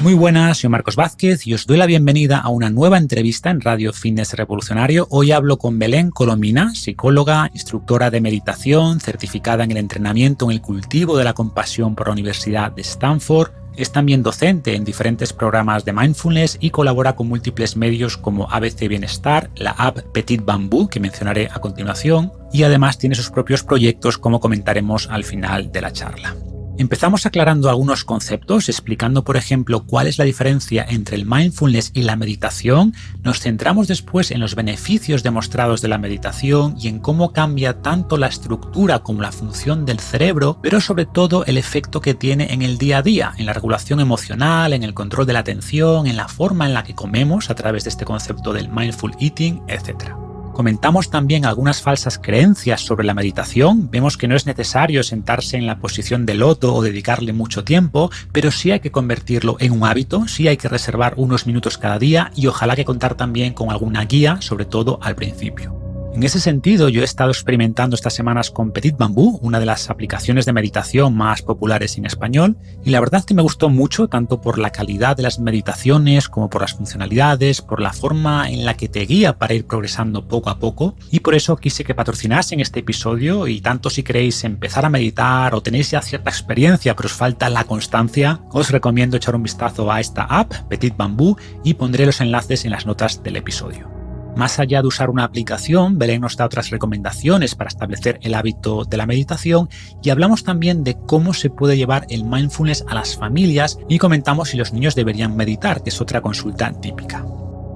Muy buenas, soy Marcos Vázquez y os doy la bienvenida a una nueva entrevista en Radio Fitness Revolucionario. Hoy hablo con Belén Colomina, psicóloga, instructora de meditación, certificada en el entrenamiento en el cultivo de la compasión por la Universidad de Stanford. Es también docente en diferentes programas de mindfulness y colabora con múltiples medios como ABC Bienestar, la app Petit Bambú, que mencionaré a continuación, y además tiene sus propios proyectos, como comentaremos al final de la charla. Empezamos aclarando algunos conceptos, explicando, por ejemplo, cuál es la diferencia entre el mindfulness y la meditación. Nos centramos después en los beneficios demostrados de la meditación y en cómo cambia tanto la estructura como la función del cerebro, pero sobre todo el efecto que tiene en el día a día, en la regulación emocional, en el control de la atención, en la forma en la que comemos a través de este concepto del mindful eating, etc. Comentamos también algunas falsas creencias sobre la meditación. Vemos que no es necesario sentarse en la posición de loto o dedicarle mucho tiempo, pero sí hay que convertirlo en un hábito, sí hay que reservar unos minutos cada día y ojalá que contar también con alguna guía, sobre todo al principio. En ese sentido, yo he estado experimentando estas semanas con Petit Bambú, una de las aplicaciones de meditación más populares en español, y la verdad que me gustó mucho, tanto por la calidad de las meditaciones como por las funcionalidades, por la forma en la que te guía para ir progresando poco a poco, y por eso quise que patrocinasen este episodio, y tanto si queréis empezar a meditar o tenéis ya cierta experiencia pero os falta la constancia, os recomiendo echar un vistazo a esta app, Petit Bambú, y pondré los enlaces en las notas del episodio. Más allá de usar una aplicación, Belén nos da otras recomendaciones para establecer el hábito de la meditación y hablamos también de cómo se puede llevar el mindfulness a las familias y comentamos si los niños deberían meditar, que es otra consulta típica.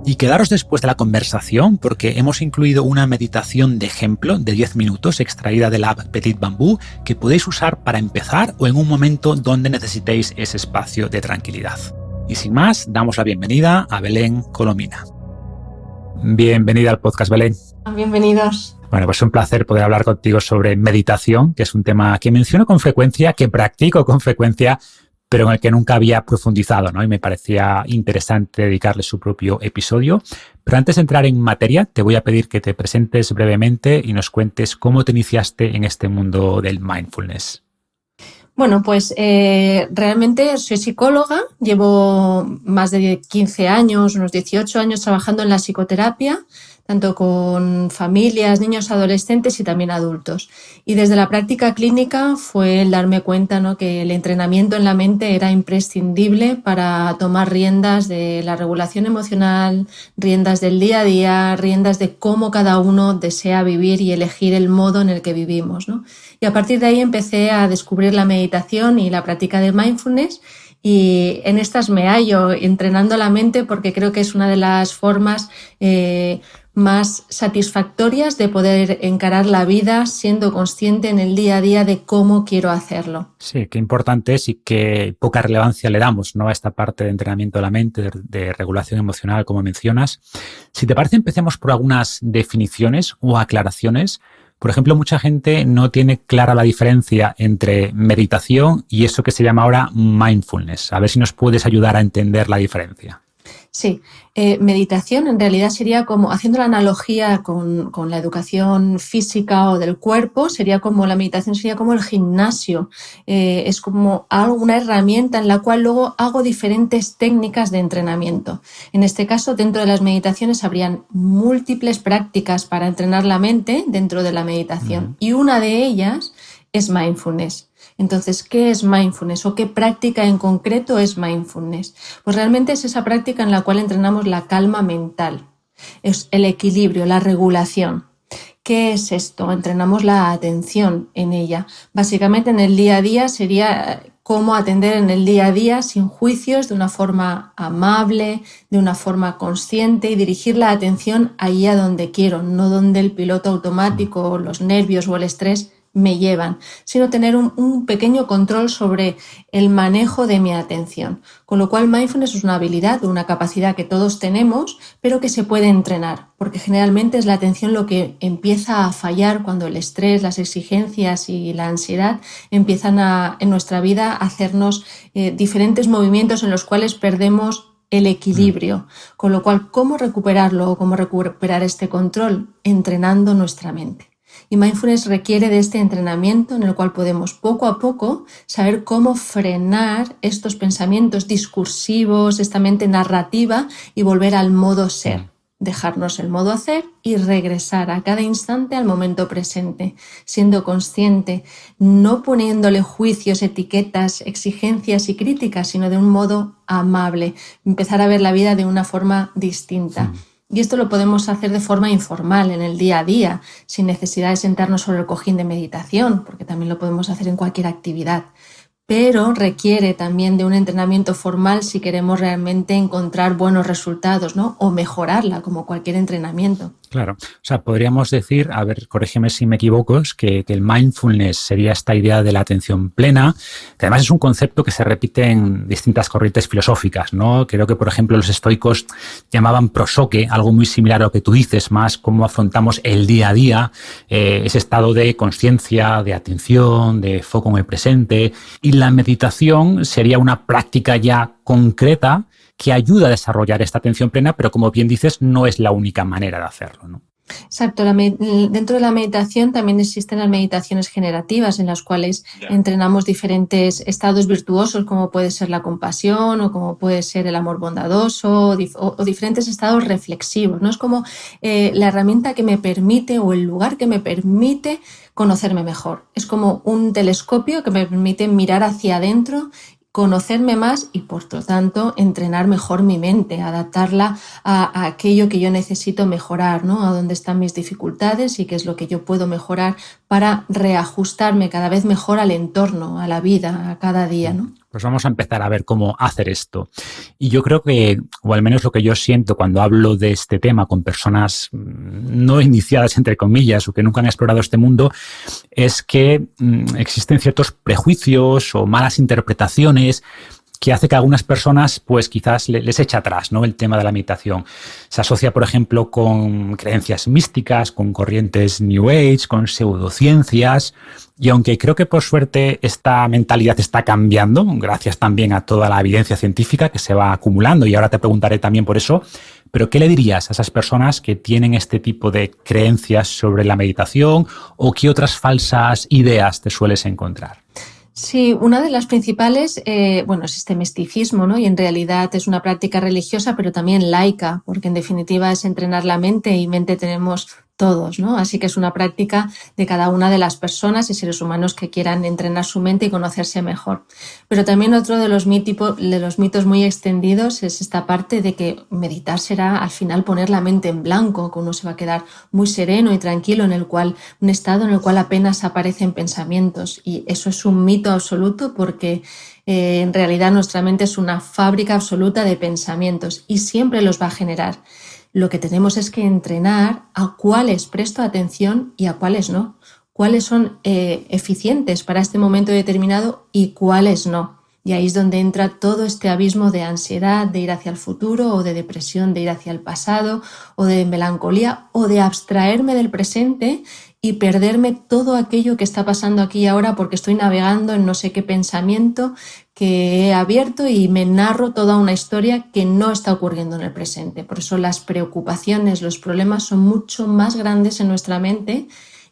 Y quedaros después de la conversación porque hemos incluido una meditación de ejemplo de 10 minutos extraída de la app Petit Bambú que podéis usar para empezar o en un momento donde necesitéis ese espacio de tranquilidad. Y sin más, damos la bienvenida a Belén Colomina. Bienvenida al podcast, Belén. Bienvenidos. Bueno, pues es un placer poder hablar contigo sobre meditación, que es un tema que menciono con frecuencia, que practico con frecuencia, pero en el que nunca había profundizado, ¿no? Y me parecía interesante dedicarle su propio episodio. Pero antes de entrar en materia, te voy a pedir que te presentes brevemente y nos cuentes cómo te iniciaste en este mundo del mindfulness. Bueno, pues realmente soy psicóloga, llevo más de 15 años, unos 18 años trabajando en la psicoterapia, tanto con familias, niños, adolescentes y también adultos. Y desde la práctica clínica fue el darme cuenta, ¿no?, que el entrenamiento en la mente era imprescindible para tomar riendas de la regulación emocional, riendas del día a día, riendas de cómo cada uno desea vivir y elegir el modo en el que vivimos, ¿no? Y a partir de ahí empecé a descubrir la meditación y la práctica de mindfulness y en estas me hallo entrenando la mente porque creo que es una de las formas más satisfactorias de poder encarar la vida siendo consciente en el día a día de cómo quiero hacerlo. Sí, qué importante es y qué poca relevancia le damos, ¿no?, a esta parte de entrenamiento de la mente, de regulación emocional, como mencionas. Si te parece, empecemos por algunas definiciones o aclaraciones. Por ejemplo, mucha gente no tiene clara la diferencia entre meditación y eso que se llama ahora mindfulness. A ver si nos puedes ayudar a entender la diferencia. Sí, meditación en realidad sería como, haciendo la analogía con la educación física o del cuerpo, sería como la meditación sería como el gimnasio, es como una herramienta en la cual luego hago diferentes técnicas de entrenamiento. En este caso, dentro de las meditaciones habrían múltiples prácticas para entrenar la mente dentro de la meditación y una de ellas es mindfulness. Entonces, ¿qué es mindfulness o qué práctica en concreto es mindfulness? Pues realmente es esa práctica en la cual entrenamos la calma mental, es el equilibrio, la regulación. ¿Qué es esto? Entrenamos la atención en ella. Básicamente en el día a día sería cómo atender en el día a día sin juicios, de una forma amable, de una forma consciente y dirigir la atención ahí a donde quiero, no donde el piloto automático, los nervios o el estrés me llevan, sino tener un pequeño control sobre el manejo de mi atención. Con lo cual mindfulness es una habilidad, una capacidad que todos tenemos, pero que se puede entrenar, porque generalmente es la atención lo que empieza a fallar cuando el estrés, las exigencias y la ansiedad empiezan en nuestra vida a hacernos diferentes movimientos en los cuales perdemos el equilibrio. Con lo cual, ¿cómo recuperarlo o cómo recuperar este control? Entrenando nuestra mente. Y mindfulness requiere de este entrenamiento en el cual podemos poco a poco saber cómo frenar estos pensamientos discursivos, esta mente narrativa y volver al modo ser. Dejarnos el modo hacer y regresar a cada instante al momento presente, siendo consciente, no poniéndole juicios, etiquetas, exigencias y críticas, sino de un modo amable, empezar a ver la vida de una forma distinta. Y esto lo podemos hacer de forma informal, en el día a día, sin necesidad de sentarnos sobre el cojín de meditación, porque también lo podemos hacer en cualquier actividad. Pero requiere también de un entrenamiento formal si queremos realmente encontrar buenos resultados, ¿no? O mejorarla, como cualquier entrenamiento. Claro, o sea, podríamos decir, a ver, corrígeme si me equivoco, es que el mindfulness sería esta idea de la atención plena, que además es un concepto que se repite en distintas corrientes filosóficas, ¿no? Creo que, por ejemplo, los estoicos llamaban prosoke, algo muy similar a lo que tú dices, más cómo afrontamos el día a día, ese estado de conciencia, de atención, de foco en el presente, y la meditación sería una práctica ya concreta que ayuda a desarrollar esta atención plena, pero como bien dices, no es la única manera de hacerlo, ¿no? Exacto. Dentro de la meditación también existen las meditaciones generativas en las cuales entrenamos diferentes estados virtuosos, como puede ser la compasión o como puede ser el amor bondadoso o diferentes estados reflexivos, ¿no? Es como la herramienta que me permite o el lugar que me permite conocerme mejor. Es como un telescopio que me permite mirar hacia adentro, conocerme más y, por lo tanto, entrenar mejor mi mente, adaptarla a aquello que yo necesito mejorar, ¿no? A dónde están mis dificultades y qué es lo que yo puedo mejorar para reajustarme cada vez mejor al entorno, a la vida, a cada día, ¿no? Pues vamos a empezar a ver cómo hacer esto. Y yo creo que, o al menos lo que yo siento cuando hablo de este tema con personas no iniciadas, entre comillas, o que nunca han explorado este mundo, es que existen ciertos prejuicios o malas interpretaciones que hace que a algunas personas, pues quizás les eche atrás, ¿no? El tema de la meditación. Se asocia, por ejemplo, con creencias místicas, con corrientes New Age, con pseudociencias. Y aunque creo que por suerte esta mentalidad está cambiando, gracias también a toda la evidencia científica que se va acumulando, y ahora te preguntaré también por eso, pero ¿qué le dirías a esas personas que tienen este tipo de creencias sobre la meditación o qué otras falsas ideas te sueles encontrar? Sí, una de las principales, es este misticismo, ¿no? Y en realidad es una práctica religiosa, pero también laica, porque en definitiva es entrenar la mente y mente tenemos todos, ¿no? Así que es una práctica de cada una de las personas y seres humanos que quieran entrenar su mente y conocerse mejor. Pero también otro de los mitos muy extendidos es esta parte de que meditar será al final poner la mente en blanco, que uno se va a quedar muy sereno y tranquilo un estado en el cual apenas aparecen pensamientos. Y eso es un mito absoluto porque en realidad nuestra mente es una fábrica absoluta de pensamientos y siempre los va a generar. Lo que tenemos es que entrenar a cuáles presto atención y a cuáles no. Cuáles son eficientes para este momento determinado y cuáles no. Y ahí es donde entra todo este abismo de ansiedad, de ir hacia el futuro, o de depresión, de ir hacia el pasado, o de melancolía, o de abstraerme del presente y perderme todo aquello que está pasando aquí y ahora porque estoy navegando en no sé qué pensamiento que he abierto y me narro toda una historia que no está ocurriendo en el presente. Por eso las preocupaciones, los problemas son mucho más grandes en nuestra mente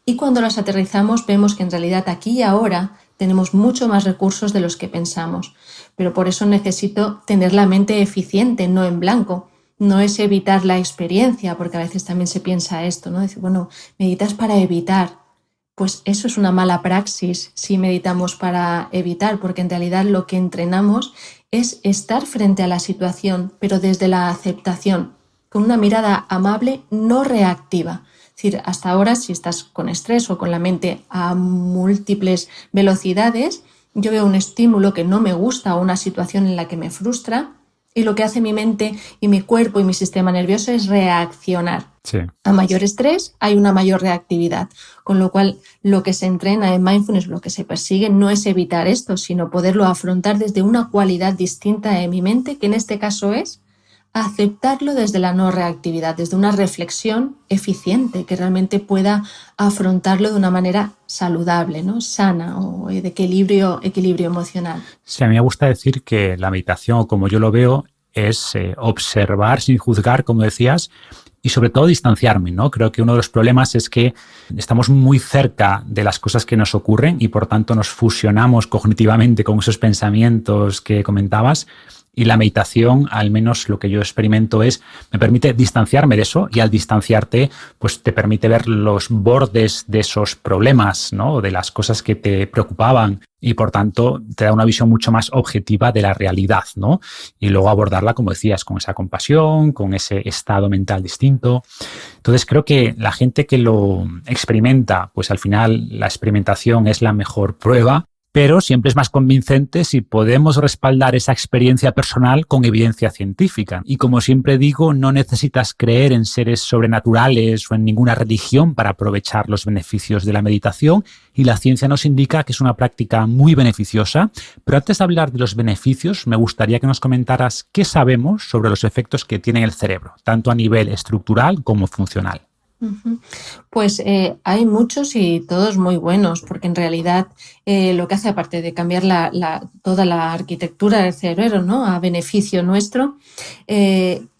y cuando las aterrizamos vemos que en realidad aquí y ahora tenemos mucho más recursos de los que pensamos. Pero por eso necesito tener la mente eficiente, no en blanco. No es evitar la experiencia, porque a veces también se piensa esto, ¿no? Decir, bueno, meditas para evitar. Pues eso es una mala praxis si meditamos para evitar, porque en realidad lo que entrenamos es estar frente a la situación, pero desde la aceptación, con una mirada amable, no reactiva. Es decir, hasta ahora, si estás con estrés o con la mente a múltiples velocidades, yo veo un estímulo que no me gusta o una situación en la que me frustra, y lo que hace mi mente y mi cuerpo y mi sistema nervioso es reaccionar. Sí. A mayor estrés hay una mayor reactividad, con lo cual lo que se entrena en mindfulness, lo que se persigue no es evitar esto, sino poderlo afrontar desde una cualidad distinta de mi mente, que en este caso es aceptarlo desde la no reactividad, desde una reflexión eficiente que realmente pueda afrontarlo de una manera saludable, ¿no? Sana o de equilibrio emocional. Sí, a mí me gusta decir que la meditación, como yo lo veo, es observar sin juzgar, como decías, y sobre todo distanciarme, ¿no? Creo que uno de los problemas es que estamos muy cerca de las cosas que nos ocurren y por tanto nos fusionamos cognitivamente con esos pensamientos que comentabas. Y la meditación, al menos lo que yo experimento me permite distanciarme de eso, y al distanciarte, pues te permite ver los bordes de esos problemas, ¿no? De las cosas que te preocupaban, y por tanto te da una visión mucho más objetiva de la realidad, ¿no? Y luego abordarla, como decías, con esa compasión, con ese estado mental distinto. Entonces creo que la gente que lo experimenta, pues al final la experimentación es la mejor prueba, pero siempre es más convincente si podemos respaldar esa experiencia personal con evidencia científica. Y como siempre digo, no necesitas creer en seres sobrenaturales o en ninguna religión para aprovechar los beneficios de la meditación, y la ciencia nos indica que es una práctica muy beneficiosa. Pero antes de hablar de los beneficios, me gustaría que nos comentaras qué sabemos sobre los efectos que tiene el cerebro, tanto a nivel estructural como funcional. Pues hay muchos y todos muy buenos, porque en realidad lo que hace, aparte de cambiar toda la arquitectura del cerebro, ¿no?, a beneficio nuestro,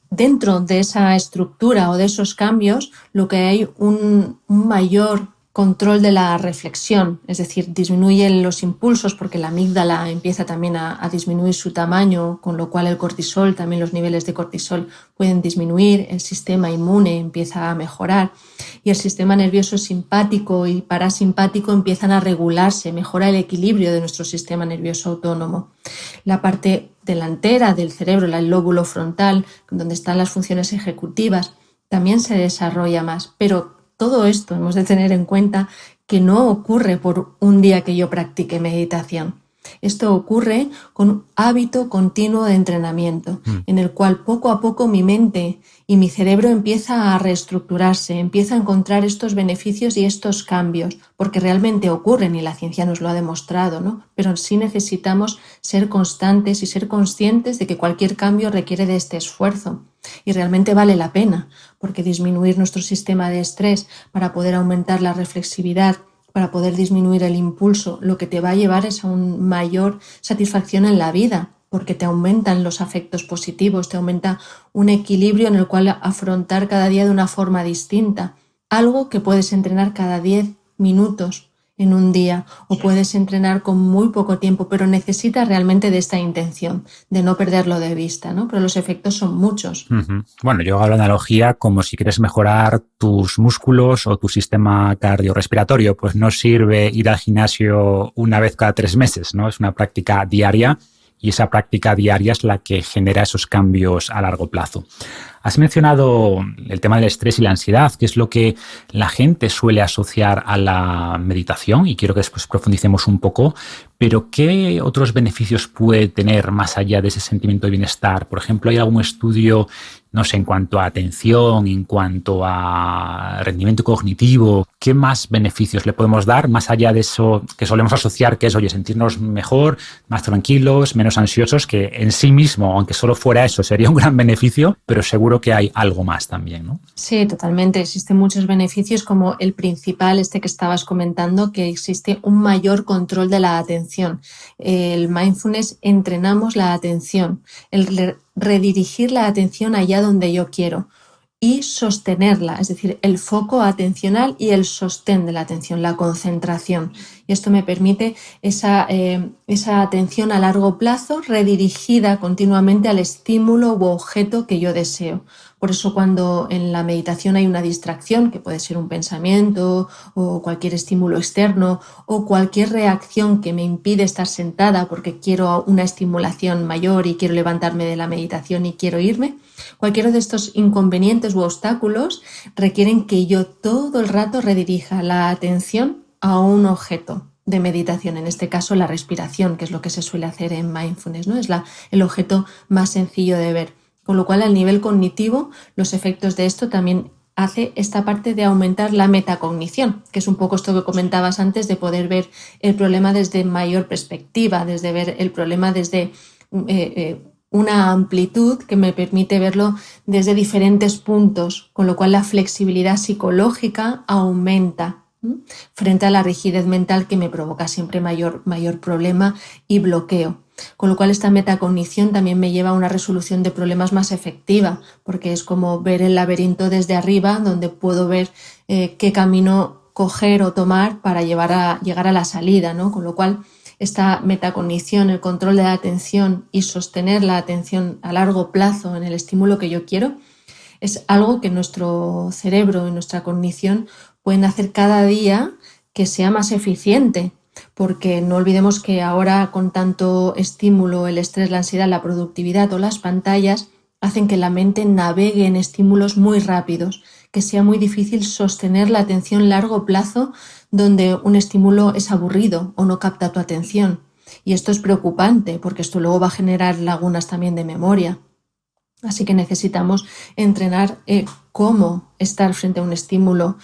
dentro de esa estructura o de esos cambios, lo que hay un mayor control de la reflexión, es decir, disminuyen los impulsos porque la amígdala empieza también a disminuir su tamaño, con lo cual el cortisol, también los niveles de cortisol pueden disminuir, el sistema inmune empieza a mejorar y el sistema nervioso simpático y parasimpático empiezan a regularse, mejora el equilibrio de nuestro sistema nervioso autónomo. La parte delantera del cerebro, el lóbulo frontal, donde están las funciones ejecutivas, también se desarrolla más, pero todo esto hemos de tener en cuenta que no ocurre por un día que yo practique meditación. Esto ocurre con un hábito continuo de entrenamiento, en el cual poco a poco mi mente y mi cerebro empieza a reestructurarse, empieza a encontrar estos beneficios y estos cambios, porque realmente ocurren y la ciencia nos lo ha demostrado, ¿no? Pero sí necesitamos ser constantes y ser conscientes de que cualquier cambio requiere de este esfuerzo. Y realmente vale la pena, porque disminuir nuestro sistema de estrés para poder aumentar la reflexividad, para poder disminuir el impulso, lo que te va a llevar es a una mayor satisfacción en la vida, porque te aumentan los afectos positivos, te aumenta un equilibrio en el cual afrontar cada día de una forma distinta, algo que puedes entrenar cada 10 minutos en un día o puedes entrenar con muy poco tiempo, pero necesitas realmente de esta intención, de no perderlo de vista, ¿no? Pero los efectos son muchos. Bueno, yo hago la analogía como si quieres mejorar tus músculos o tu sistema cardiorrespiratorio, pues no sirve ir al gimnasio una vez cada 3 meses, ¿no? Es una práctica diaria y esa práctica diaria es la que genera esos cambios a largo plazo. Has mencionado el tema del estrés y la ansiedad, que es lo que la gente suele asociar a la meditación, y quiero que después profundicemos un poco, pero ¿qué otros beneficios puede tener más allá de ese sentimiento de bienestar? Por ejemplo, ¿hay algún estudio, no sé, en cuanto a atención, en cuanto a rendimiento cognitivo? ¿Qué más beneficios le podemos dar más allá de eso que solemos asociar, que es, oye, sentirnos mejor, más tranquilos, menos ansiosos, que en sí mismo, aunque solo fuera eso, sería un gran beneficio, pero seguro que hay algo más también, ¿no? Sí, totalmente. Existen muchos beneficios, como el principal, que estabas comentando, que existe un mayor control de la atención. El mindfulness, entrenamos la atención, el redirigir la atención allá donde yo quiero y sostenerla, es decir, el foco atencional y el sostén de la atención, la concentración. Y esto me permite esa atención a largo plazo redirigida continuamente al estímulo u objeto que yo deseo. Por eso cuando en la meditación hay una distracción, que puede ser un pensamiento o cualquier estímulo externo o cualquier reacción que me impide estar sentada porque quiero una estimulación mayor y quiero levantarme de la meditación y quiero irme, cualquiera de estos inconvenientes u obstáculos requieren que yo todo el rato redirija la atención a un objeto de meditación, en este caso la respiración, que es lo que se suele hacer en mindfulness, ¿no? Es el objeto más sencillo de ver. Con lo cual, a nivel cognitivo, los efectos de esto también hace esta parte de aumentar la metacognición, que es un poco esto que comentabas antes, de poder ver el problema desde mayor perspectiva, desde ver el problema desde una amplitud que me permite verlo desde diferentes puntos, con lo cual la flexibilidad psicológica aumenta frente a la rigidez mental que me provoca siempre mayor problema y bloqueo. Con lo cual esta metacognición también me lleva a una resolución de problemas más efectiva, porque es como ver el laberinto desde arriba, donde puedo ver qué camino coger o tomar para llegar a la salida, ¿no? Con lo cual esta metacognición, el control de la atención y sostener la atención a largo plazo en el estímulo que yo quiero, es algo que nuestro cerebro y nuestra cognición pueden hacer cada día que sea más eficiente, porque no olvidemos que ahora con tanto estímulo, el estrés, la ansiedad, la productividad o las pantallas hacen que la mente navegue en estímulos muy rápidos, que sea muy difícil sostener la atención a largo plazo donde un estímulo es aburrido o no capta tu atención. Y esto es preocupante porque esto luego va a generar lagunas también de memoria. Así que necesitamos entrenar cómo estar frente a un estímulo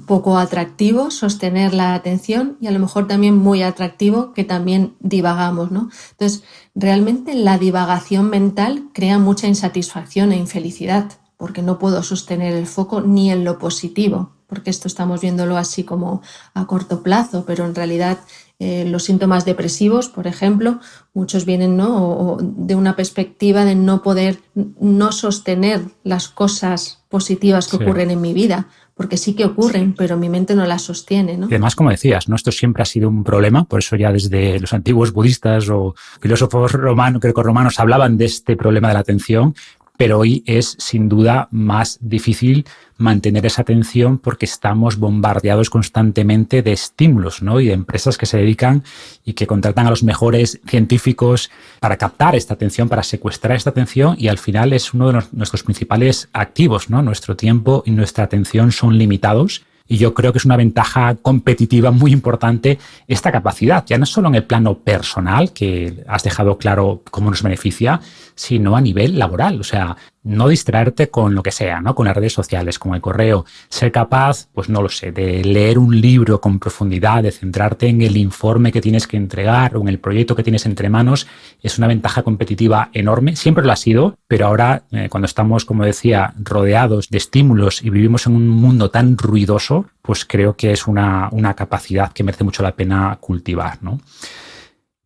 poco atractivo, sostener la atención y a lo mejor también muy atractivo que también divagamos, ¿no? Entonces, realmente la divagación mental crea mucha insatisfacción e infelicidad porque no puedo sostener el foco ni en lo positivo, porque esto estamos viéndolo así como a corto plazo, pero en realidad los síntomas depresivos, por ejemplo, muchos vienen, ¿no?, o de una perspectiva de no poder no sostener las cosas positivas que ocurren en mi vida, porque sí que ocurren, pero mi mente no las sostiene, ¿no? Y además, como decías, ¿no?, esto siempre ha sido un problema, por eso ya desde los antiguos budistas o filósofos grecorromanos hablaban de este problema de la atención, pero hoy es sin duda más difícil mantener esa atención porque estamos bombardeados constantemente de estímulos, ¿no?, y de empresas que se dedican y que contratan a los mejores científicos para captar esta atención, para secuestrar esta atención, y al final es uno de nuestros principales activos, ¿no? Nuestro tiempo y nuestra atención son limitados. Y yo creo que es una ventaja competitiva muy importante esta capacidad, ya no solo en el plano personal, que has dejado claro cómo nos beneficia, sino a nivel laboral. O sea, no distraerte con lo que sea, ¿no?, con las redes sociales, con el correo. Ser capaz, pues no lo sé, de leer un libro con profundidad, de centrarte en el informe que tienes que entregar o en el proyecto que tienes entre manos, es una ventaja competitiva enorme. Siempre lo ha sido, pero ahora, cuando estamos, como decía, rodeados de estímulos y vivimos en un mundo tan ruidoso, pues creo que es una capacidad que merece mucho la pena cultivar, ¿no?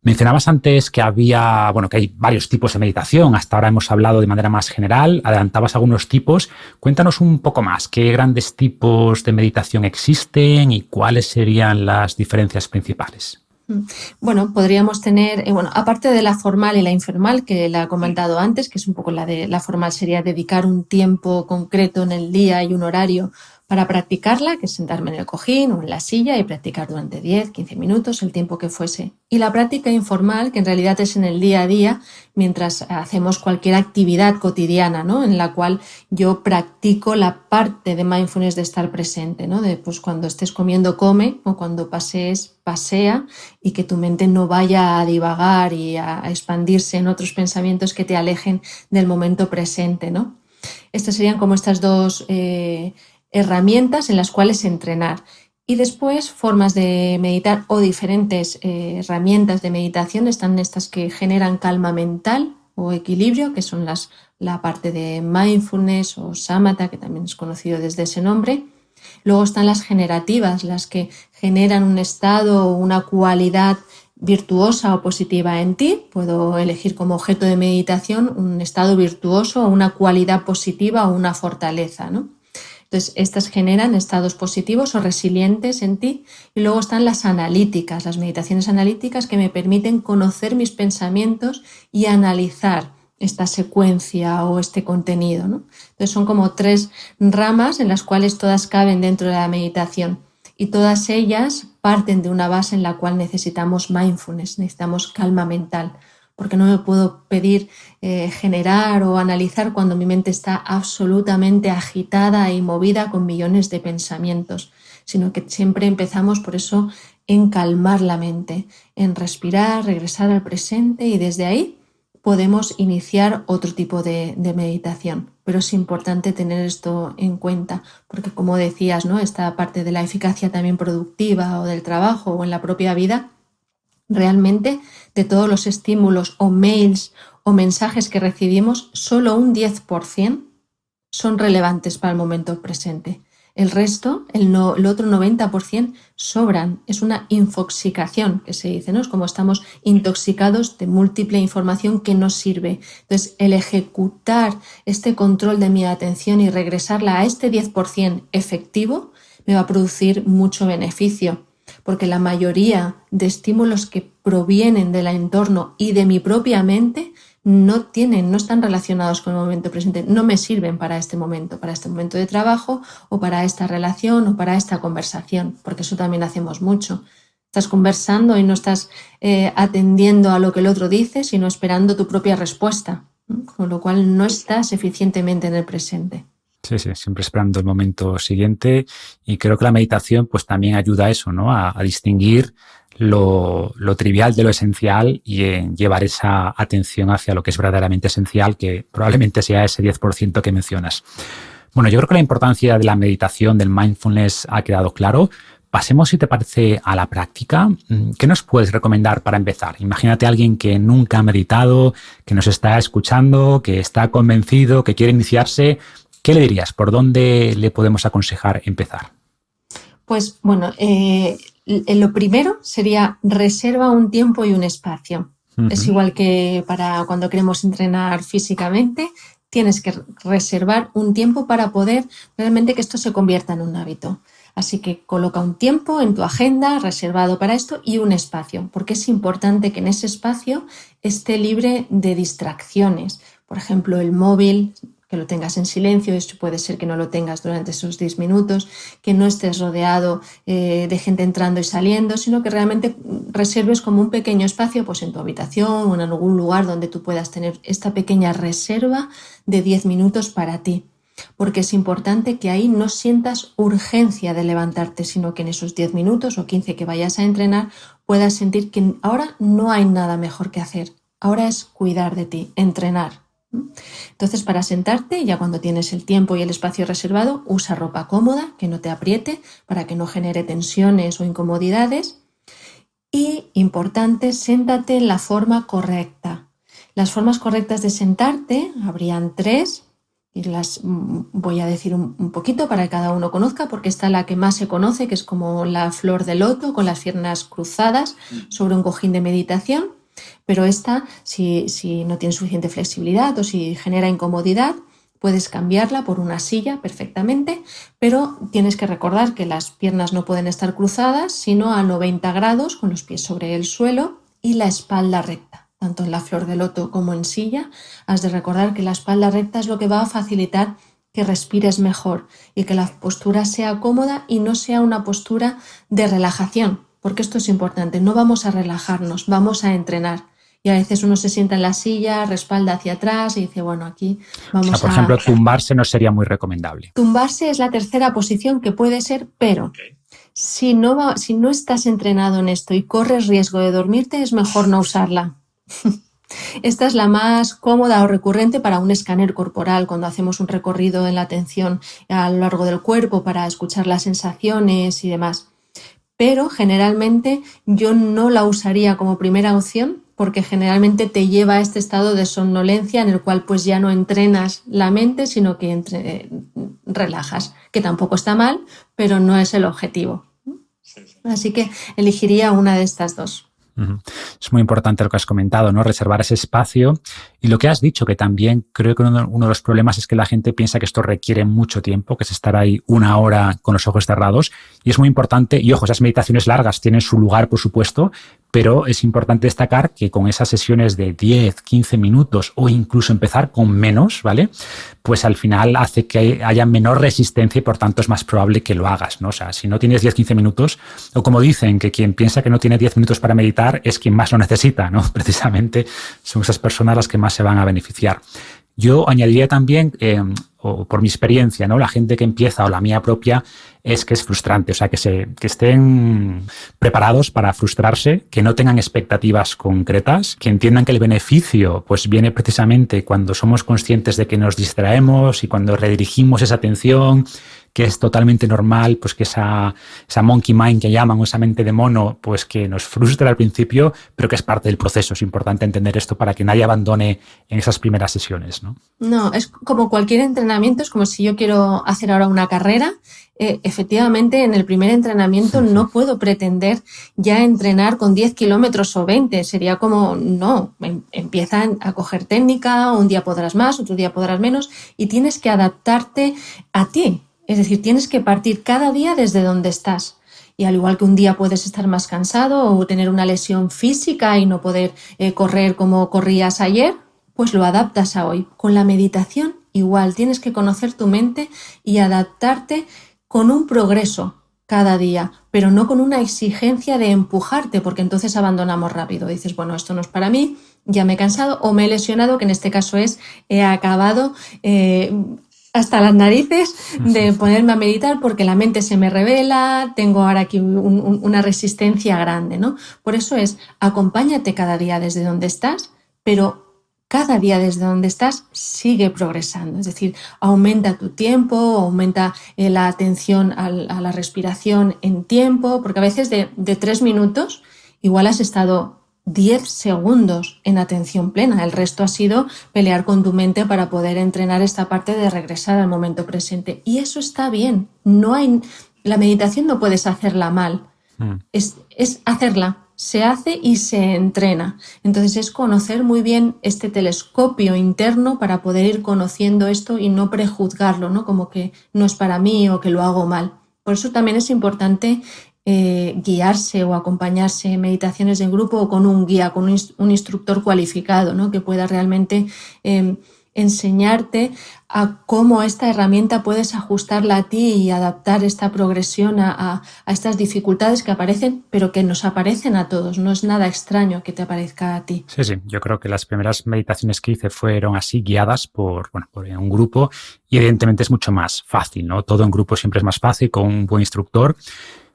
Mencionabas antes que había, bueno, que hay varios tipos de meditación. Hasta ahora hemos hablado de manera más general, adelantabas algunos tipos. Cuéntanos un poco más, ¿qué grandes tipos de meditación existen y cuáles serían las diferencias principales? Bueno, podríamos tener, aparte de la formal y la informal, que la he comentado antes, que es un poco la formal sería dedicar un tiempo concreto en el día y un horario para practicarla, que es sentarme en el cojín o en la silla y practicar durante 10, 15 minutos, el tiempo que fuese. Y la práctica informal, que en realidad es en el día a día, mientras hacemos cualquier actividad cotidiana, ¿no?, en la cual yo practico la parte de mindfulness de estar presente, ¿no?, de pues cuando estés comiendo, come, o cuando pasees, pasea, y que tu mente no vaya a divagar y a expandirse en otros pensamientos que te alejen del momento presente, ¿no? Estas serían como estas dos herramientas en las cuales entrenar. Y después formas de meditar o diferentes herramientas de meditación están estas que generan calma mental o equilibrio, que son la parte de mindfulness o samatha, que también es conocido desde ese nombre. Luego están las generativas, las que generan un estado o una cualidad virtuosa o positiva en ti. Puedo elegir como objeto de meditación un estado virtuoso o una cualidad positiva o una fortaleza, ¿no? Entonces, estas generan estados positivos o resilientes en ti. Y luego están las analíticas, las meditaciones analíticas, que me permiten conocer mis pensamientos y analizar esta secuencia o este contenido, ¿no? Entonces, son como 3 ramas en las cuales todas caben dentro de la meditación. Y todas ellas parten de una base en la cual necesitamos mindfulness, necesitamos calma mental, porque no me puedo pedir generar o analizar cuando mi mente está absolutamente agitada y movida con millones de pensamientos, sino que siempre empezamos por eso en calmar la mente, en respirar, regresar al presente, y desde ahí podemos iniciar otro tipo de meditación. Pero es importante tener esto en cuenta, porque como decías, ¿no?, esta parte de la eficacia también productiva o del trabajo o en la propia vida, realmente de todos los estímulos o mails o mensajes que recibimos, solo un 10% son relevantes para el momento presente. El resto, el otro 90%, sobran. Es una infoxicación, que se dice, ¿no? Es como estamos intoxicados de múltiple información que no sirve. Entonces, el ejecutar este control de mi atención y regresarla a este 10% efectivo me va a producir mucho beneficio, porque la mayoría de estímulos que provienen del entorno y de mi propia mente no están relacionados con el momento presente, no me sirven para este momento de trabajo o para esta relación o para esta conversación, porque eso también hacemos mucho. Estás conversando y no estás atendiendo a lo que el otro dice, sino esperando tu propia respuesta, ¿no? Con lo cual no estás eficientemente en el presente. Sí, siempre esperando el momento siguiente, y creo que la meditación pues también ayuda a eso, ¿no? A distinguir lo trivial de lo esencial y en llevar esa atención hacia lo que es verdaderamente esencial, que probablemente sea ese 10% que mencionas. Bueno, yo creo que la importancia de la meditación, del mindfulness, ha quedado claro. Pasemos, si te parece, a la práctica. ¿Qué nos puedes recomendar para empezar? Imagínate a alguien que nunca ha meditado, que nos está escuchando, que está convencido, que quiere iniciarse. ¿Qué le dirías? ¿Por dónde le podemos aconsejar empezar? Pues bueno, lo primero sería reserva un tiempo y un espacio. Es igual que para cuando queremos entrenar físicamente, tienes que reservar un tiempo para poder realmente que esto se convierta en un hábito. Así que coloca un tiempo en tu agenda reservado para esto y un espacio, porque es importante que en ese espacio esté libre de distracciones. Por ejemplo, el móvil, que lo tengas en silencio, esto puede ser que no lo tengas durante esos 10 minutos, que no estés rodeado de gente entrando y saliendo, sino que realmente reserves como un pequeño espacio pues en tu habitación o en algún lugar donde tú puedas tener esta pequeña reserva de 10 minutos para ti. Porque es importante que ahí no sientas urgencia de levantarte, sino que en esos 10 minutos o 15 que vayas a entrenar puedas sentir que ahora no hay nada mejor que hacer. Ahora es cuidar de ti, entrenar. Entonces, para sentarte, ya cuando tienes el tiempo y el espacio reservado, usa ropa cómoda, que no te apriete, para que no genere tensiones o incomodidades. Y, importante, siéntate en la forma correcta. Las formas correctas de sentarte habrían 3, y las voy a decir un poquito para que cada uno conozca, porque está la que más se conoce, que es como la flor de loto, con las piernas cruzadas sobre un cojín de meditación. Pero esta, si no tienes suficiente flexibilidad o si genera incomodidad, puedes cambiarla por una silla perfectamente, pero tienes que recordar que las piernas no pueden estar cruzadas, sino a 90 grados, con los pies sobre el suelo y la espalda recta. Tanto en la flor de loto como en silla, has de recordar que la espalda recta es lo que va a facilitar que respires mejor y que la postura sea cómoda y no sea una postura de relajación. Porque esto es importante, no vamos a relajarnos, vamos a entrenar. Y a veces uno se sienta en la silla, respalda hacia atrás y dice, bueno, aquí vamos a... Por ejemplo, tumbarse no sería muy recomendable. Tumbarse es la tercera posición que puede ser, pero si no estás entrenado en esto y corres riesgo de dormirte, es mejor no usarla. Esta es la más cómoda o recurrente para un escáner corporal, cuando hacemos un recorrido en la atención a lo largo del cuerpo para escuchar las sensaciones y demás. Pero generalmente yo no la usaría como primera opción porque generalmente te lleva a este estado de somnolencia en el cual pues ya no entrenas la mente, sino que relajas, que tampoco está mal, pero no es el objetivo. Así que elegiría una de estas dos. Es muy importante lo que has comentado, ¿no? Reservar ese espacio. Y lo que has dicho, que también creo que uno de los problemas es que la gente piensa que esto requiere mucho tiempo, que es estar ahí 1 hora con los ojos cerrados. Y es muy importante, y ojo, esas meditaciones largas tienen su lugar, por supuesto, pero es importante destacar que con esas sesiones de 10, 15 minutos o incluso empezar con menos, ¿vale? Pues al final hace que haya menor resistencia y por tanto es más probable que lo hagas, ¿no? O sea, si no tienes 10, 15 minutos, o como dicen, que quien piensa que no tiene 10 minutos para meditar es quien más lo necesita, ¿no? Precisamente son esas personas las que más se van a beneficiar. Yo añadiría también, o por mi experiencia, ¿no? La gente que empieza o la mía propia es que es frustrante, o sea, que estén preparados para frustrarse, que no tengan expectativas concretas, que entiendan que el beneficio pues viene precisamente cuando somos conscientes de que nos distraemos y cuando redirigimos esa atención, que es totalmente normal, pues que esa monkey mind que llaman, o esa mente de mono, pues que nos frustra al principio, pero que es parte del proceso. Es importante entender esto para que nadie abandone en esas primeras sesiones, ¿no? No, es como cualquier entrenamiento, es como si yo quiero hacer ahora una carrera. Efectivamente, en el primer entrenamiento no puedo pretender ya entrenar con 10 kilómetros o 20. Sería como, no, empiezan a coger técnica, un día podrás más, otro día podrás menos, y tienes que adaptarte a ti. Es decir, tienes que partir cada día desde donde estás. Y al igual que un día puedes estar más cansado o tener una lesión física y no poder correr como corrías ayer, pues lo adaptas a hoy. Con la meditación igual, tienes que conocer tu mente y adaptarte con un progreso cada día, pero no con una exigencia de empujarte, porque entonces abandonamos rápido. Dices, bueno, esto no es para mí, ya me he cansado o me he lesionado, que en este caso he acabado hasta las narices de ponerme a meditar porque la mente se me revela, tengo ahora aquí una resistencia grande, ¿no? Por eso acompáñate cada día desde donde estás, pero cada día desde donde estás sigue progresando, es decir, aumenta tu tiempo, aumenta la atención a la respiración en tiempo, porque a veces de 3 minutos igual has estado 10 segundos en atención plena, el resto ha sido pelear con tu mente para poder entrenar esta parte de regresar al momento presente. Y eso está bien, la meditación no puedes hacerla mal, es hacerla. Se hace y se entrena. Entonces es conocer muy bien este telescopio interno para poder ir conociendo esto y no prejuzgarlo, ¿no? Como que no es para mí o que lo hago mal. Por eso también es importante guiarse o acompañarse en meditaciones en grupo o con un guía, con un instructor cualificado, ¿no? Que pueda realmente enseñarte a cómo esta herramienta puedes ajustarla a ti y adaptar esta progresión a estas dificultades que aparecen, pero que nos aparecen a todos. No es nada extraño que te aparezca a ti. Sí, yo creo que las primeras meditaciones que hice fueron así, guiadas por un grupo, y evidentemente es mucho más fácil, ¿no? Todo en grupo siempre es más fácil con un buen instructor.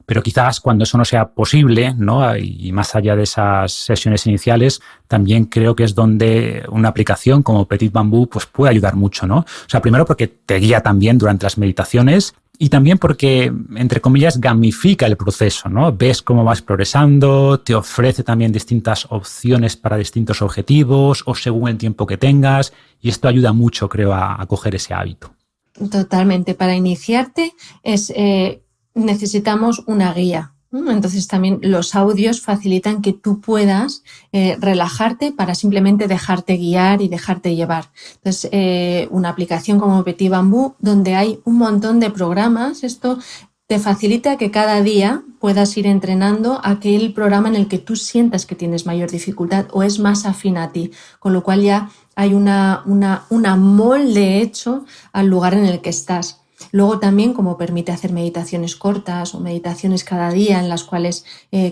Pero quizás cuando eso no sea posible, ¿no? Y más allá de esas sesiones iniciales, también creo que es donde una aplicación como Petit Bambú pues puede ayudar mucho, ¿no? O sea, primero porque te guía también durante las meditaciones y también porque, entre comillas, gamifica el proceso, ¿no? Ves cómo vas progresando, te ofrece también distintas opciones para distintos objetivos o según el tiempo que tengas, y esto ayuda mucho, creo, a coger ese hábito. Totalmente. Para iniciarte necesitamos una guía. Entonces también los audios facilitan que tú puedas relajarte para simplemente dejarte guiar y dejarte llevar. Entonces una aplicación como Petit Bambú, donde hay un montón de programas, esto te facilita que cada día puedas ir entrenando aquel programa en el que tú sientas que tienes mayor dificultad o es más afín a ti, con lo cual ya hay una molde hecho al lugar en el que estás. Luego también, como permite hacer meditaciones cortas o meditaciones cada día en las cuales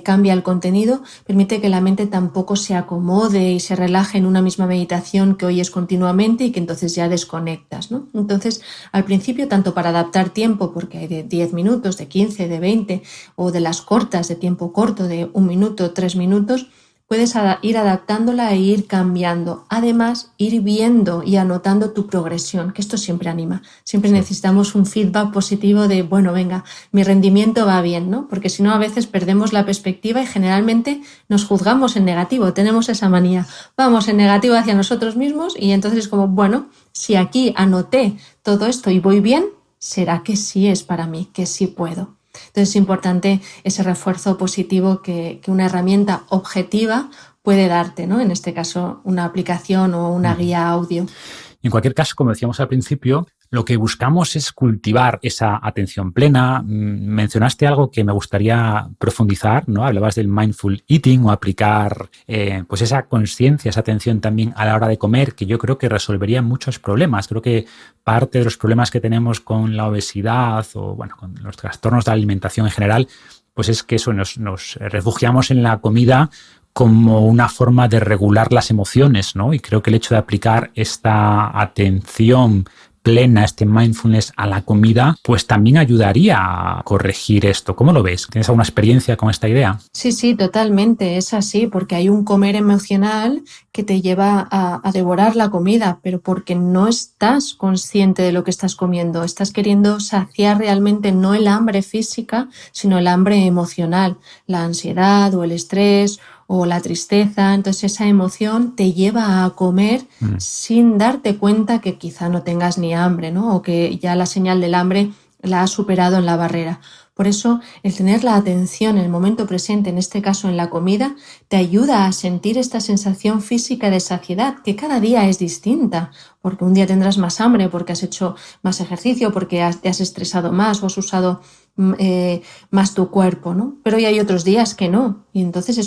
cambia el contenido, permite que la mente tampoco se acomode y se relaje en una misma meditación que oyes continuamente y que entonces ya desconectas, ¿no? Entonces, al principio, tanto para adaptar tiempo, porque hay de 10 minutos, de 15, de 20, o de las cortas de tiempo corto, de 1 minuto, 3 minutos, puedes ir adaptándola e ir cambiando. Además, ir viendo y anotando tu progresión, que esto siempre anima. Siempre necesitamos un feedback positivo de, bueno, venga, mi rendimiento va bien, ¿no? Porque si no, a veces perdemos la perspectiva y generalmente nos juzgamos en negativo. Tenemos esa manía. Vamos en negativo hacia nosotros mismos y entonces es como, bueno, si aquí anoté todo esto y voy bien, será que sí es para mí, que sí puedo. Entonces es importante ese refuerzo positivo que una herramienta objetiva puede darte, ¿no? En este caso, una aplicación o una guía audio. En cualquier caso, como decíamos al principio, lo que buscamos es cultivar esa atención plena. Mencionaste algo que me gustaría profundizar, ¿no? Hablabas del mindful eating o aplicar pues esa conciencia, esa atención también a la hora de comer, que yo creo que resolvería muchos problemas. Creo que parte de los problemas que tenemos con la obesidad o bueno, con los trastornos de la alimentación en general, pues es que eso nos refugiamos en la comida como una forma de regular las emociones, ¿no? Y creo que el hecho de aplicar esta atención plena, este mindfulness a la comida, pues también ayudaría a corregir esto. ¿Cómo lo ves? ¿Tienes alguna experiencia con esta idea? Sí, totalmente, es así, porque hay un comer emocional que te lleva a devorar la comida, pero porque no estás consciente de lo que estás comiendo, estás queriendo saciar realmente no el hambre física, sino el hambre emocional, la ansiedad o el estrés o la tristeza. Entonces esa emoción te lleva a comer sin darte cuenta que quizá no tengas ni hambre, ¿no? O que ya la señal del hambre la has superado en la barrera. Por eso, el tener la atención en el momento presente, en este caso en la comida, te ayuda a sentir esta sensación física de saciedad, que cada día es distinta, porque un día tendrás más hambre, porque has hecho más ejercicio, porque te has estresado más o has usado más tu cuerpo, ¿no? Pero hoy hay otros días que no. Y entonces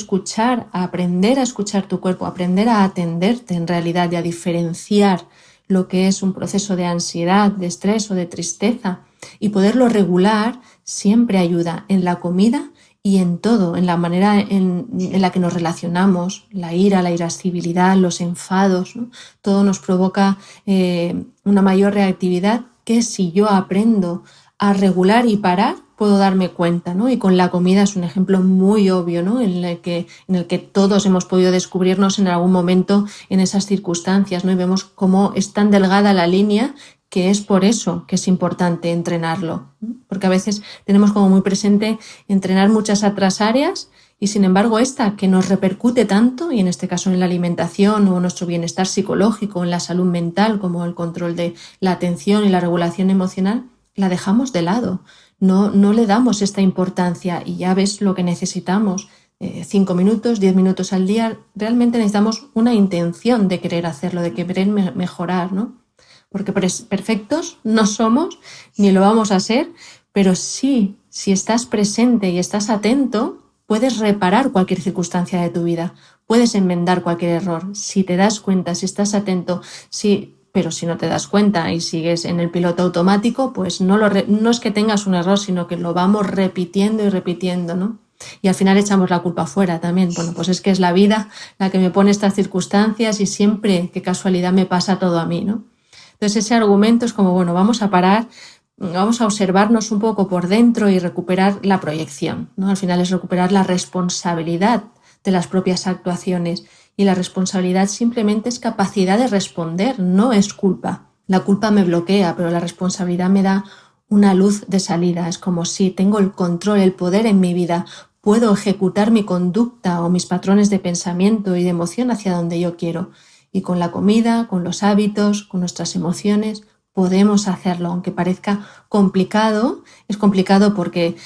aprender a escuchar tu cuerpo, aprender a atenderte en realidad y a diferenciar lo que es un proceso de ansiedad, de estrés o de tristeza y poderlo regular siempre ayuda en la comida y en todo, en la manera en la que nos relacionamos, la ira, la irascibilidad, los enfados, ¿no? Todo nos provoca una mayor reactividad que si yo aprendo a regular y parar, puedo darme cuenta, ¿no? Y con la comida es un ejemplo muy obvio, ¿no? En el que todos hemos podido descubrirnos en algún momento en esas circunstancias, ¿no? Y vemos cómo es tan delgada la línea que es por eso que es importante entrenarlo, ¿no? Porque a veces tenemos como muy presente entrenar muchas otras áreas y sin embargo esta que nos repercute tanto, y en este caso en la alimentación o en nuestro bienestar psicológico, en la salud mental, como el control de la atención y la regulación emocional, la dejamos de lado. No le damos esta importancia y ya ves lo que necesitamos. 5 minutos, 10 minutos al día, realmente necesitamos una intención de querer hacerlo, de querer mejorar, ¿no? Porque perfectos no somos, ni lo vamos a ser, pero sí, si estás presente y estás atento, puedes reparar cualquier circunstancia de tu vida, puedes enmendar cualquier error. Si te das cuenta, si estás atento, pero si no te das cuenta y sigues en el piloto automático, pues no es que tengas un error, sino que lo vamos repitiendo y repitiendo, ¿no? Y al final echamos la culpa fuera también. Bueno, pues es que es la vida la que me pone estas circunstancias y siempre, qué casualidad, me pasa todo a mí, ¿no? Entonces ese argumento es como, bueno, vamos a parar, vamos a observarnos un poco por dentro y recuperar la proyección, ¿no? Al final es recuperar la responsabilidad de las propias actuaciones. Y la responsabilidad simplemente es capacidad de responder, no es culpa. La culpa me bloquea, pero la responsabilidad me da una luz de salida. Es como si tengo el control, el poder en mi vida, puedo ejecutar mi conducta o mis patrones de pensamiento y de emoción hacia donde yo quiero. Y con la comida, con los hábitos, con nuestras emociones, podemos hacerlo, aunque parezca complicado. Es complicado porque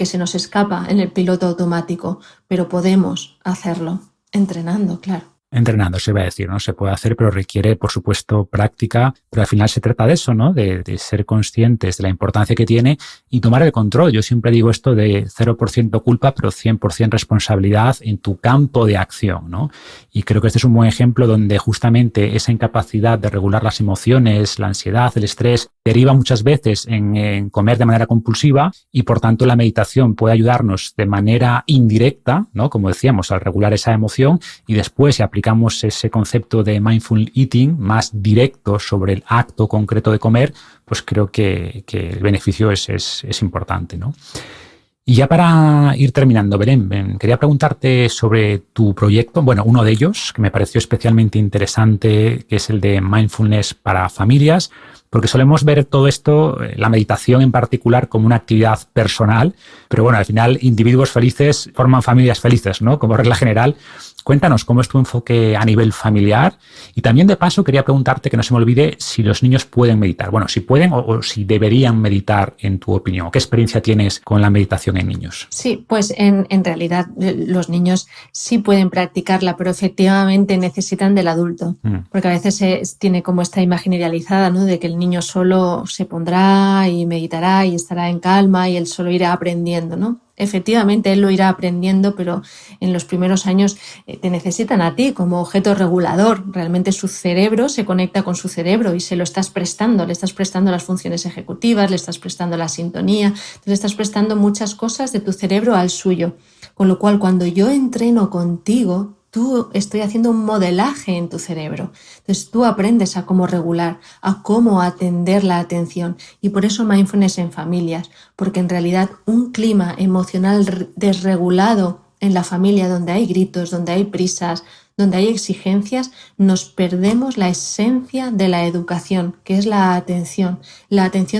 se nos escapa en el piloto automático, pero podemos hacerlo. Entrenando, claro. Entrenando, se va a decir, ¿no? Se puede hacer, pero requiere, por supuesto, práctica. Pero al final se trata de eso, ¿no? De ser conscientes de la importancia que tiene y tomar el control. Yo siempre digo esto de 0% culpa, pero 100% responsabilidad en tu campo de acción, ¿no? Y creo que este es un buen ejemplo donde justamente esa incapacidad de regular las emociones, la ansiedad, el estrés, deriva muchas veces en comer de manera compulsiva y, por tanto, la meditación puede ayudarnos de manera indirecta, ¿no? Como decíamos, al regular esa emoción y después, si aplicamos ese concepto de mindful eating más directo sobre el acto concreto de comer, pues creo que el beneficio es importante, ¿no? Y ya para ir terminando, Belén, quería preguntarte sobre tu proyecto, bueno, uno de ellos que me pareció especialmente interesante, que es el de mindfulness para familias, porque solemos ver todo esto, la meditación en particular, como una actividad personal, pero bueno, al final individuos felices forman familias felices, ¿no? Como regla general. Cuéntanos cómo es tu enfoque a nivel familiar y también de paso quería preguntarte, que no se me olvide, si los niños pueden meditar. Bueno, si pueden o si deberían meditar en tu opinión. ¿Qué experiencia tienes con la meditación en niños? Sí, pues en realidad los niños sí pueden practicarla, pero efectivamente necesitan del adulto, porque a veces se tiene como esta imagen idealizada, ¿no? De que el niño solo se pondrá y meditará y estará en calma y él solo irá aprendiendo, ¿no? Efectivamente, él lo irá aprendiendo, pero en los primeros años te necesitan a ti como objeto regulador. Realmente su cerebro se conecta con su cerebro y se lo estás prestando. Le estás prestando las funciones ejecutivas, le estás prestando la sintonía, le estás prestando muchas cosas de tu cerebro al suyo. Con lo cual, cuando yo entreno contigo, estoy haciendo un modelaje en tu cerebro. Entonces tú aprendes a cómo regular, a cómo atender la atención. Y por eso mindfulness en familias, porque en realidad un clima emocional desregulado en la familia, donde hay gritos, donde hay prisas, donde hay exigencias, nos perdemos la esencia de la educación, que es la atención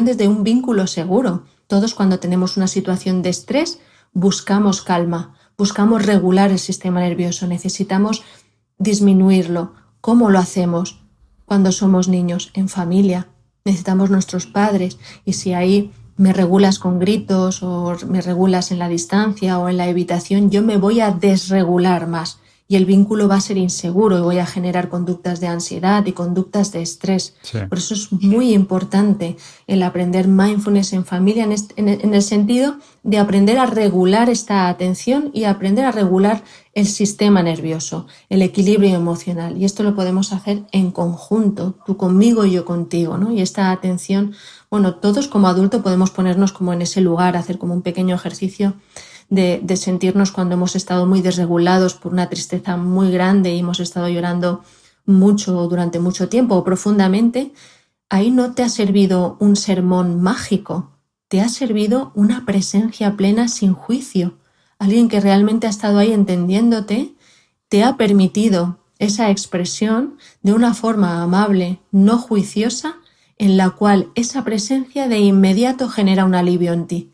desde un vínculo seguro. Todos, cuando tenemos una situación de estrés, buscamos calma, buscamos regular el sistema nervioso, necesitamos disminuirlo. ¿Cómo lo hacemos cuando somos niños? En familia. Necesitamos nuestros padres, y si ahí me regulas con gritos o me regulas en la distancia o en la evitación, yo me voy a desregular más y el vínculo va a ser inseguro y voy a generar conductas de ansiedad y conductas de estrés. Sí. Por eso es muy importante el aprender mindfulness en familia en el sentido de aprender a regular esta atención y aprender a regular el sistema nervioso, el equilibrio emocional. Y esto lo podemos hacer en conjunto, tú conmigo y yo contigo, ¿no? Y esta atención, bueno, todos como adultos podemos ponernos como en ese lugar, hacer como un pequeño ejercicio de sentirnos cuando hemos estado muy desregulados por una tristeza muy grande y hemos estado llorando mucho durante mucho tiempo o profundamente. Ahí no te ha servido un sermón mágico, te ha servido una presencia plena sin juicio. Alguien que realmente ha estado ahí entendiéndote, te ha permitido esa expresión de una forma amable, no juiciosa, en la cual esa presencia de inmediato genera un alivio en ti.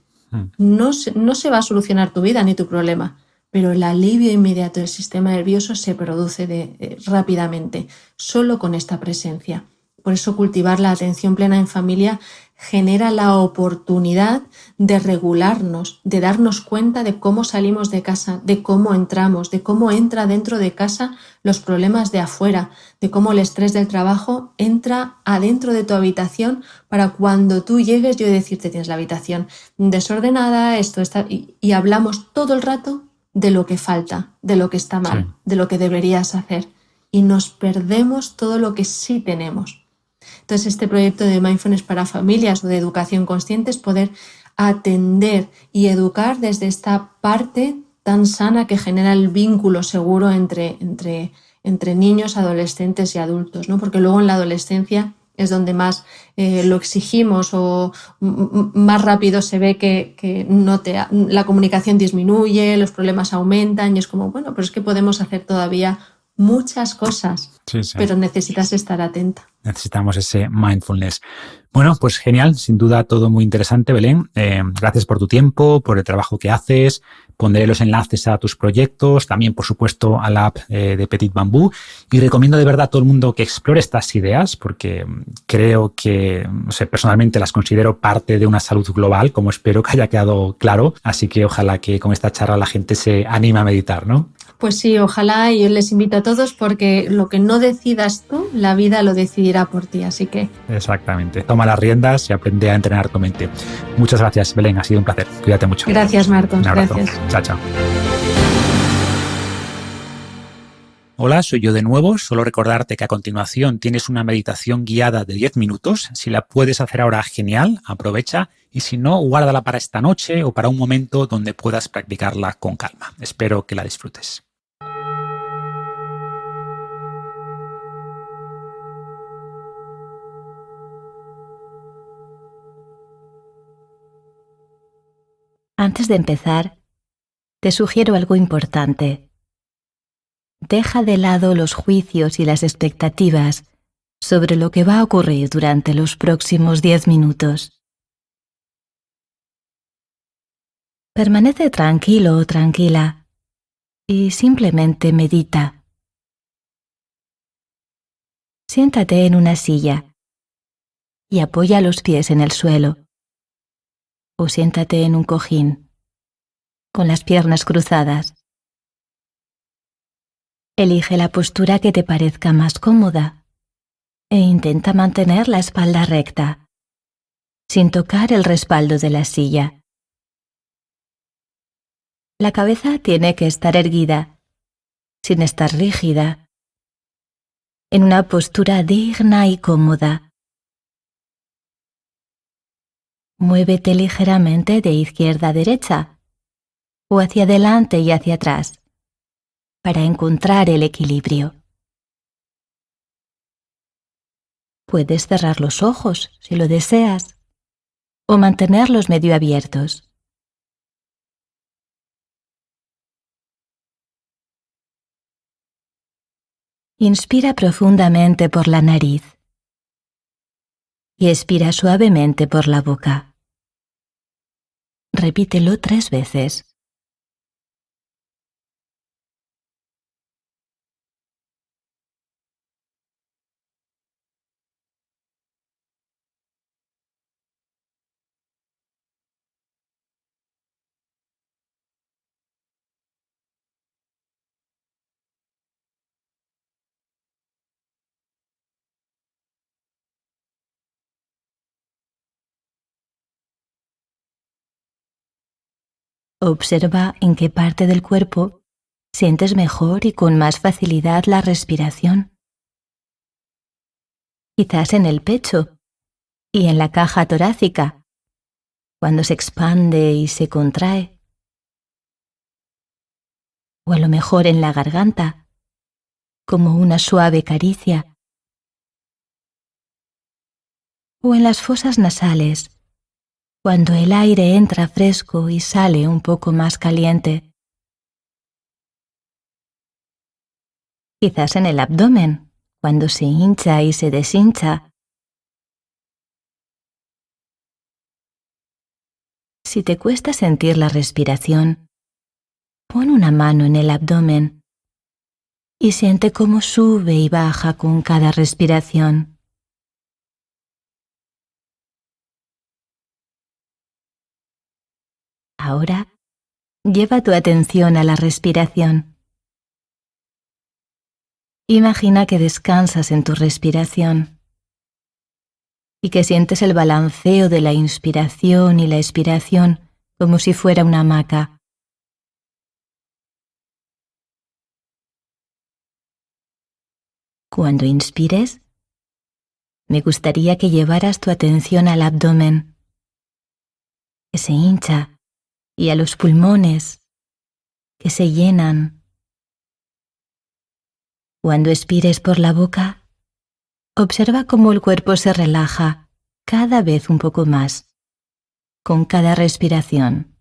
No se va a solucionar tu vida ni tu problema, pero el alivio inmediato del sistema nervioso se produce rápidamente, solo con esta presencia. Por eso cultivar la atención plena en familia genera la oportunidad de regularnos, de darnos cuenta de cómo salimos de casa, de cómo entramos, de cómo entra dentro de casa los problemas de afuera, de cómo el estrés del trabajo entra adentro de tu habitación para cuando tú llegues yo decirte tienes la habitación desordenada, esto está... Y hablamos todo el rato de lo que falta, de lo que está mal, Sí. de lo que deberías hacer. Y nos perdemos todo lo que sí tenemos. Entonces, este proyecto de mindfulness para familias o de educación consciente es poder atender y educar desde esta parte tan sana que genera el vínculo seguro entre niños, adolescentes y adultos, ¿no? Porque luego en la adolescencia es donde más lo exigimos o más rápido se ve que la comunicación disminuye, los problemas aumentan y es como, bueno, pero es que podemos hacer todavía muchas cosas, Sí. pero necesitas estar atenta. Necesitamos ese mindfulness. Bueno, pues genial, sin duda todo muy interesante, Belén. Gracias por tu tiempo, por el trabajo que haces. Pondré los enlaces a tus proyectos, también por supuesto a la app de Petit Bambú, y recomiendo de verdad a todo el mundo que explore estas ideas porque creo que, no sé, personalmente las considero parte de una salud global, como espero que haya quedado claro, así que ojalá que con esta charla la gente se anime a meditar, ¿no? Pues sí, ojalá, y yo les invito a todos porque lo que no decidas tú, la vida lo decidirá por ti, así que... Exactamente. Toma las riendas y aprende a entrenar tu mente. Muchas gracias, Belén, ha sido un placer. Cuídate mucho. Gracias, Marcos. Un abrazo. Gracias. Chao, chao. Hola, soy yo de nuevo. Solo recordarte que a continuación tienes una meditación guiada de 10 minutos. Si la puedes hacer ahora, genial, aprovecha. Y si no, guárdala para esta noche o para un momento donde puedas practicarla con calma. Espero que la disfrutes. Antes de empezar, te sugiero algo importante. Deja de lado los juicios y las expectativas sobre lo que va a ocurrir durante los próximos 10 minutos. Permanece tranquilo o tranquila y simplemente medita. Siéntate en una silla y apoya los pies en el suelo. O siéntate en un cojín, con las piernas cruzadas. Elige la postura que te parezca más cómoda e intenta mantener la espalda recta, sin tocar el respaldo de la silla. La cabeza tiene que estar erguida, sin estar rígida, en una postura digna y cómoda. Muévete ligeramente de izquierda a derecha o hacia adelante y hacia atrás, para encontrar el equilibrio. Puedes cerrar los ojos si lo deseas o mantenerlos medio abiertos. Inspira profundamente por la nariz y expira suavemente por la boca. Repítelo 3 veces. Observa en qué parte del cuerpo sientes mejor y con más facilidad la respiración. Quizás en el pecho y en la caja torácica, cuando se expande y se contrae. O a lo mejor en la garganta, como una suave caricia. O en las fosas nasales, cuando el aire entra fresco y sale un poco más caliente. Quizás en el abdomen, cuando se hincha y se deshincha. Si te cuesta sentir la respiración, pon una mano en el abdomen y siente cómo sube y baja con cada respiración. Ahora, lleva tu atención a la respiración. Imagina que descansas en tu respiración y que sientes el balanceo de la inspiración y la expiración como si fuera una hamaca. Cuando inspires, me gustaría que llevaras tu atención al abdomen, que se hincha, y a los pulmones, que se llenan. Cuando expires por la boca, observa cómo el cuerpo se relaja cada vez un poco más, con cada respiración.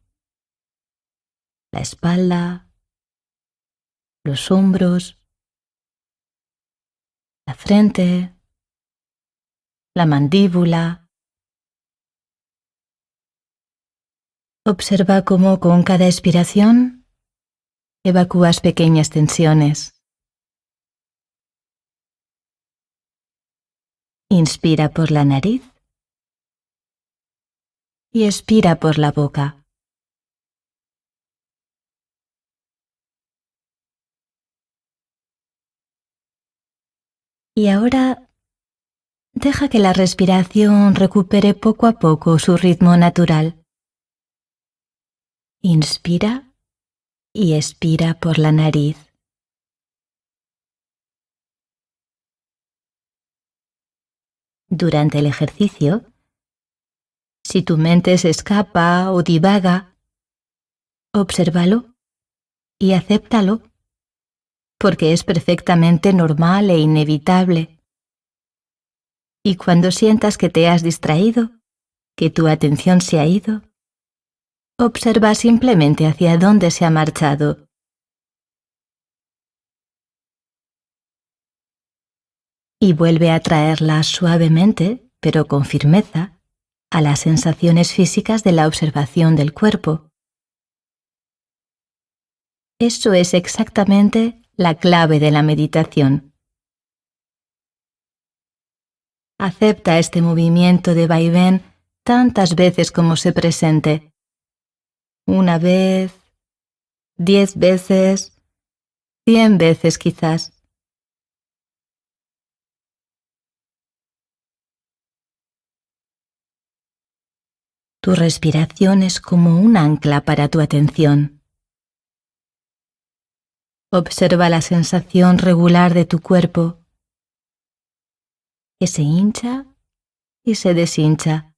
La espalda, los hombros, la frente, la mandíbula. Observa cómo con cada expiración evacúas pequeñas tensiones. Inspira por la nariz y expira por la boca. Y ahora deja que la respiración recupere poco a poco su ritmo natural. Inspira y expira por la nariz. Durante el ejercicio, si tu mente se escapa o divaga, obsérvalo y acéptalo, porque es perfectamente normal e inevitable. Y cuando sientas que te has distraído, que tu atención se ha ido, observa simplemente hacia dónde se ha marchado. Y vuelve a traerla suavemente, pero con firmeza, a las sensaciones físicas de la observación del cuerpo. Eso es exactamente la clave de la meditación. Acepta este movimiento de vaivén tantas veces como se presente. 1 vez, 10 veces, 100 veces quizás. Tu respiración es como un ancla para tu atención. Observa la sensación regular de tu cuerpo, que se hincha y se deshincha,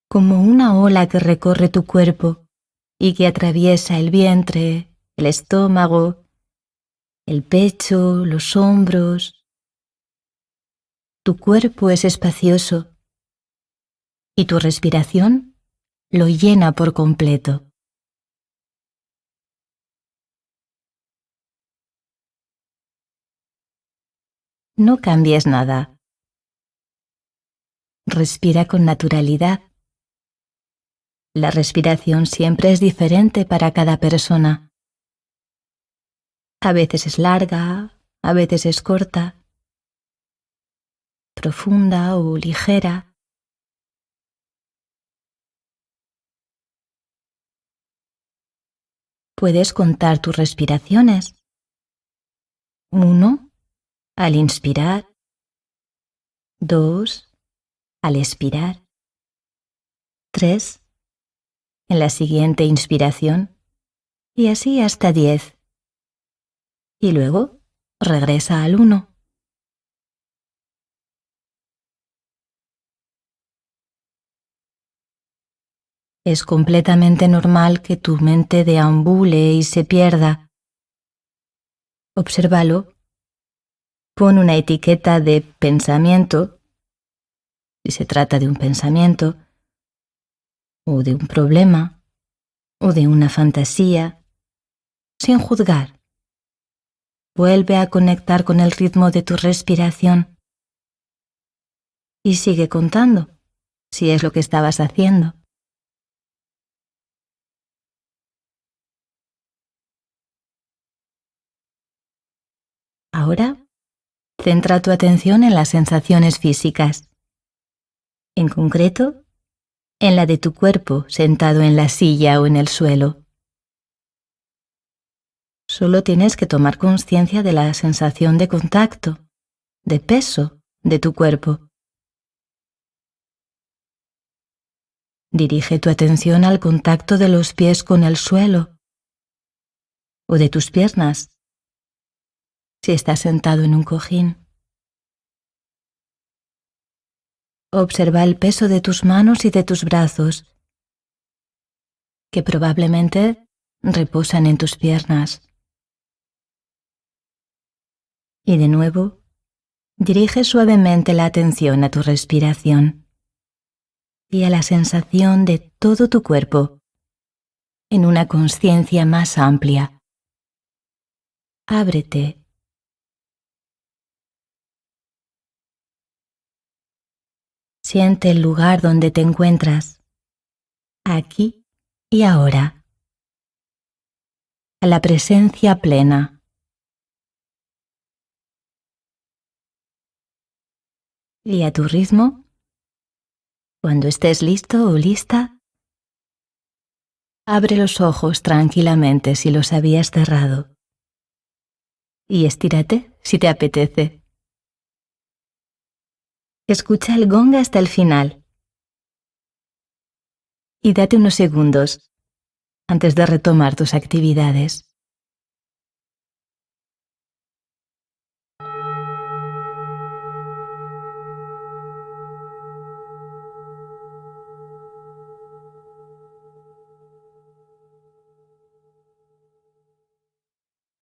como una ola que recorre tu cuerpo y que atraviesa el vientre, el estómago, el pecho, los hombros. Tu cuerpo es espacioso y tu respiración lo llena por completo. No cambies nada. Respira con naturalidad. La respiración siempre es diferente para cada persona. A veces es larga, a veces es corta, profunda o ligera. Puedes contar tus respiraciones. 1 al inspirar, 2 al expirar, 3 en la siguiente inspiración y así hasta 10. Y luego regresa al 1. Es completamente normal que tu mente deambule y se pierda. Obsérvalo. Pon una etiqueta de pensamiento, si se trata de un pensamiento, o de un problema, o de una fantasía, sin juzgar. Vuelve a conectar con el ritmo de tu respiración y sigue contando, si es lo que estabas haciendo. Ahora, centra tu atención en las sensaciones físicas, en concreto, en la de tu cuerpo sentado en la silla o en el suelo. Solo tienes que tomar conciencia de la sensación de contacto, de peso de tu cuerpo. Dirige tu atención al contacto de los pies con el suelo o de tus piernas, si estás sentado en un cojín. Observa el peso de tus manos y de tus brazos, que probablemente reposan en tus piernas. Y de nuevo, dirige suavemente la atención a tu respiración y a la sensación de todo tu cuerpo en una conciencia más amplia. Ábrete. Siente el lugar donde te encuentras, aquí y ahora, a la presencia plena. Y a tu ritmo, cuando estés listo o lista, abre los ojos tranquilamente si los habías cerrado y estírate si te apetece. Escucha el gong hasta el final y date unos segundos antes de retomar tus actividades.